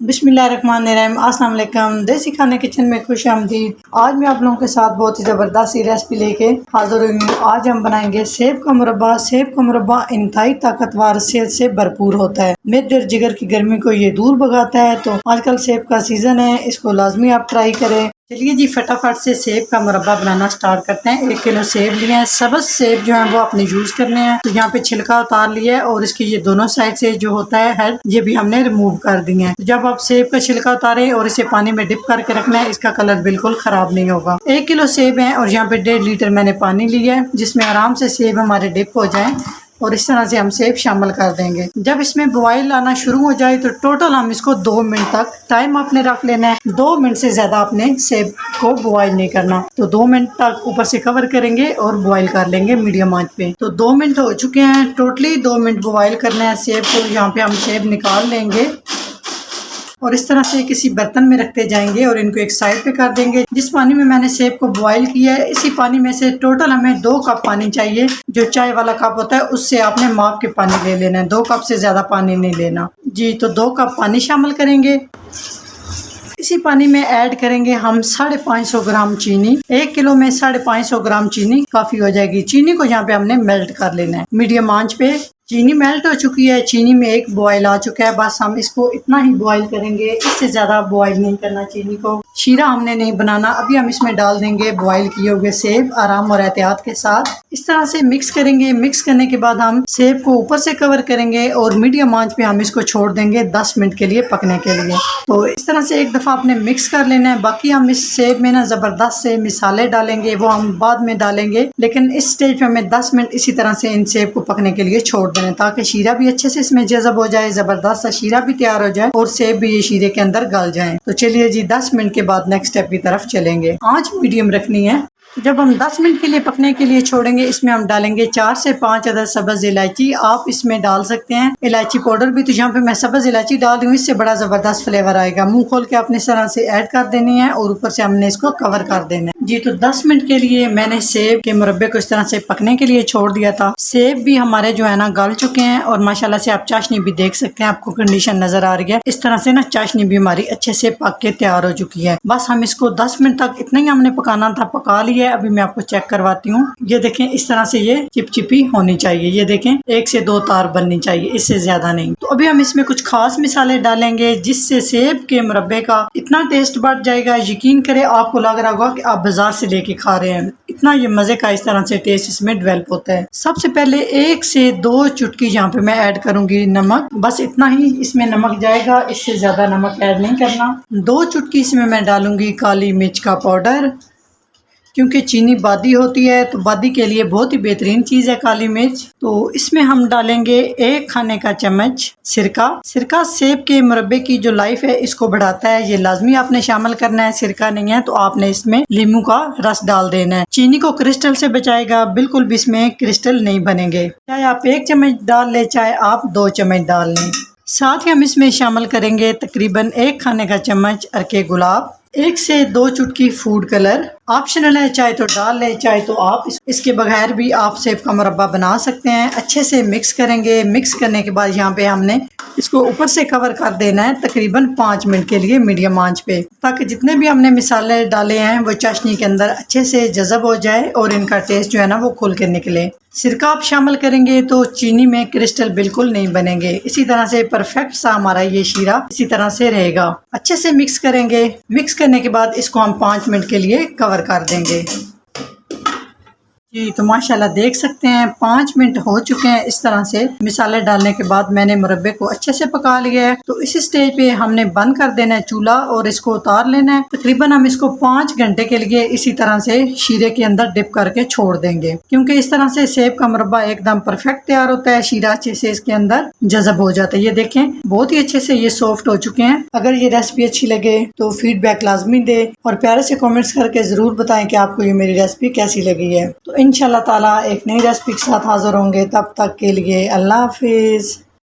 बिस्मिल्लाहिर्रहमानिर्रहीम, अस्सलाम वालेकुम। देसी खाने किचन में खुश आमदीद। आज मैं आप लोगों के साथ बहुत ही ज़बरदस्त सी रेसिपी लेके हाजिर हुई हूँ। आज हम बनाएंगे सेब का मुरब्बा। सेब का मुरब्बा इंतहाई ताकतवर, सेहत से भरपूर होता है। मेदे और जिगर की गर्मी को ये दूर भगाता है। तो आजकल सेब का सीज़न है, इसको लाजमी आप ट्राई करें। चलिए जी फटाफट से सेब का मुरब्बा बनाना स्टार्ट करते हैं। 1 किलो सेब लिए हैं। सब्ज सेब जो है वो आपने यूज करने हैं। तो यहाँ पे छिलका उतार लिया है और इसकी ये दोनों साइड से जो होता है हेड, ये भी हमने रिमूव कर दिए हैं। तो जब आप सेब का छिलका उतारें और इसे पानी में डिप करके रखना है, इसका कलर बिल्कुल खराब नहीं होगा। 1 किलो सेब है और यहाँ पे 1.5 लीटर मैंने पानी लिया है, जिसमें आराम से सेब हमारे डिप हो जाए और इस तरह से हम सेब शामिल कर देंगे। जब इसमें बॉयल आना शुरू हो जाए तो टोटल हम इसको 2 मिनट तक टाइम आपने रख लेना है। 2 मिनट से ज्यादा आपने सेब को बॉयल नहीं करना। तो 2 मिनट तक ऊपर से कवर करेंगे और बॉयल कर लेंगे मीडियम आंच पे। तो 2 मिनट हो चुके हैं। टोटली 2 मिनट बॉयल करना है सेब को। यहाँ पे हम सेब निकाल लेंगे और इस तरह से किसी बर्तन में रखते जाएंगे और इनको एक साइड पे कर देंगे। जिस पानी में मैंने सेब को बॉईल किया है, इसी पानी में से टोटल हमें 2 कप पानी चाहिए। जो चाय वाला कप होता है उससे आपने माप के पानी ले लेना है। 2 कप से ज्यादा पानी नहीं लेना जी। तो 2 कप पानी शामिल करेंगे। इसी पानी में ऐड करेंगे हम 550 ग्राम चीनी। 1 किलो में 550 ग्राम चीनी काफी हो जाएगी। चीनी को यहाँ पे हमने मेल्ट कर लेना है मीडियम आंच पे। चीनी मेल्ट हो चुकी है। चीनी में एक बॉयल आ चुका है। बस हम इसको इतना ही बॉयल करेंगे, इससे ज्यादा बॉयल नहीं करना चीनी को। शीरा हमने नहीं बनाना। अभी हम इसमें डाल देंगे बॉयल किए हुए सेब आराम और एहतियात के साथ। इस तरह से मिक्स करेंगे। मिक्स करने के बाद हम सेब को ऊपर से कवर करेंगे और मीडियम आंच पे हम इसको छोड़ देंगे 10 मिनट के लिए पकने के लिए। तो इस तरह से एक दफा आपने मिक्स कर लेना है। बाकी हम इस सेब में ना जबरदस्त से मिसाले डालेंगे, वो हम बाद में डालेंगे, लेकिन इस स्टेज पे हमें 10 मिनट इसी तरह से इन सेब को पकने के लिए छोड़ देना, ताकि शीरा भी अच्छे से इसमें जज़ब हो जाए, जबरदस्त सा शीरा भी तैयार हो जाए और सेब भी ये शीरे के अंदर गल जाए। तो चलिए जी 10 मिनट के बाद नेक्स्ट स्टेप की तरफ चलेंगे। आंच मीडियम रखनी है। जब हम 10 मिनट के लिए पकने के लिए छोड़ेंगे, इसमें हम डालेंगे 4 से 5 अदद सब्ज इलायची। आप इसमें डाल सकते हैं इलायची पाउडर भी। तो यहाँ पे मैं सब्ज इलायची डाल रही हूँ, इससे बड़ा जबरदस्त फ्लेवर आएगा। मुंह खोल के आपने इस तरह से ऐड कर देनी है और ऊपर से हमने इसको कवर कर देना है जी। तो 10 मिनट के लिए मैंने सेब के मुरब्बे को इस तरह से पकने के लिए छोड़ दिया था। सेब भी हमारे जो है ना गल चुके हैं और माशाल्लाह से आप चाशनी भी देख सकते हैं, आपको कंडीशन नजर आ रही है। इस तरह से ना चाशनी भी हमारी अच्छे से पक के तैयार हो चुकी है। बस हम इसको 10 मिनट तक इतना ही हमने पकाना था, पका लिया है। अभी मैं आपको चेक करवाती हूँ। ये देखें, इस तरह से ये चिपचिपी होनी चाहिए। ये देखें, 1 से 2 तार बननी चाहिए, इससे ज्यादा नहीं। तो अभी हम इसमें कुछ खास मिसाले डालेंगे, जिससे सेब के मुरब्बे का इतना टेस्ट बढ़ जाएगा। यकीन करें, आपको लग रहा होगा कि आप बाजार से लेके खा रहे हैं। इतना ये मजे का इस तरह से टेस्ट इसमें डेवलप होता है। सबसे पहले 1 से 2 चुटकी यहाँ पे मैं ऐड करूंगी नमक। बस इतना ही इसमें नमक जाएगा, इससे ज्यादा नमक ऐड नहीं करना। 2 चुटकी इसमें मैं डालूंगी काली मिर्च का पाउडर, क्योंकि चीनी बादी होती है तो बादी के लिए बहुत ही बेहतरीन चीज़ है काली मिर्च। तो इसमें हम डालेंगे 1 खाने का चम्मच सिरका। सिरका सेब के मुरब्बे की जो लाइफ है इसको बढ़ाता है, ये लाजमी आपने शामिल करना है। सिरका नहीं है तो आपने इसमें नींबू का रस डाल देना है। चीनी को क्रिस्टल से बचाएगा, बिल्कुल भी इसमें क्रिस्टल नहीं बनेंगे। चाहे आप 1 चम्मच डाल ले, चाहे आप 2 चम्मच डाल लें। साथ ही हम इसमें शामिल करेंगे तकरीबन 1 खाने का चम्मच अरके गुलाब, 1 से 2 चुटकी फूड कलर। ऑप्शनल है, चाहे तो डाल ले, चाहे तो आप इसके बगैर भी आप सेब का मुरब्बा बना सकते हैं। अच्छे से मिक्स करेंगे। मिक्स करने के बाद यहाँ पे हमने इसको ऊपर से कवर कर देना है तकरीबन 5 मिनट के लिए मीडियम आंच पे, ताकि जितने भी हमने मिसाले डाले हैं वो चाशनी के अंदर अच्छे से जज़ब हो जाए और इनका टेस्ट जो है ना वो खुल के निकले। सिरका आप शामिल करेंगे तो चीनी में क्रिस्टल बिल्कुल नहीं बनेंगे। इसी तरह से परफेक्ट सा हमारा ये शीरा इसी तरह से रहेगा। अच्छे से मिक्स करेंगे। मिक्स करने के बाद इसको हम 5 मिनट के लिए कवर कर देंगे जी। तो माशाल्लाह देख सकते हैं 5 मिनट हो चुके हैं। इस तरह से मिसाले डालने के बाद मैंने मुरब्बे को अच्छे से पका लिया है। तो इस स्टेज पे हमने बंद कर देना है चूल्हा और इसको उतार लेना है। तकरीबन हम इसको 5 घंटे के लिए इसी तरह से शीरे के अंदर डिप करके छोड़ देंगे, क्योंकि इस तरह से सेब का मुरब्बा एकदम परफेक्ट तैयार होता है। शीरा अच्छे से इसके अंदर जज़ब हो जाता है। ये देखें, बहुत ही अच्छे से ये सॉफ्ट हो चुके हैं। अगर ये रेसिपी अच्छी लगे तो फीडबैक लाजमी दे और प्यारे से कमेंट्स करके जरूर बताएं कि आपको ये मेरी रेसिपी कैसी लगी है। तो इंशाल्लाह ताला एक नई रेसिपी के साथ हाजिर होंगे। तब तक के लिए अल्लाह हाफिज।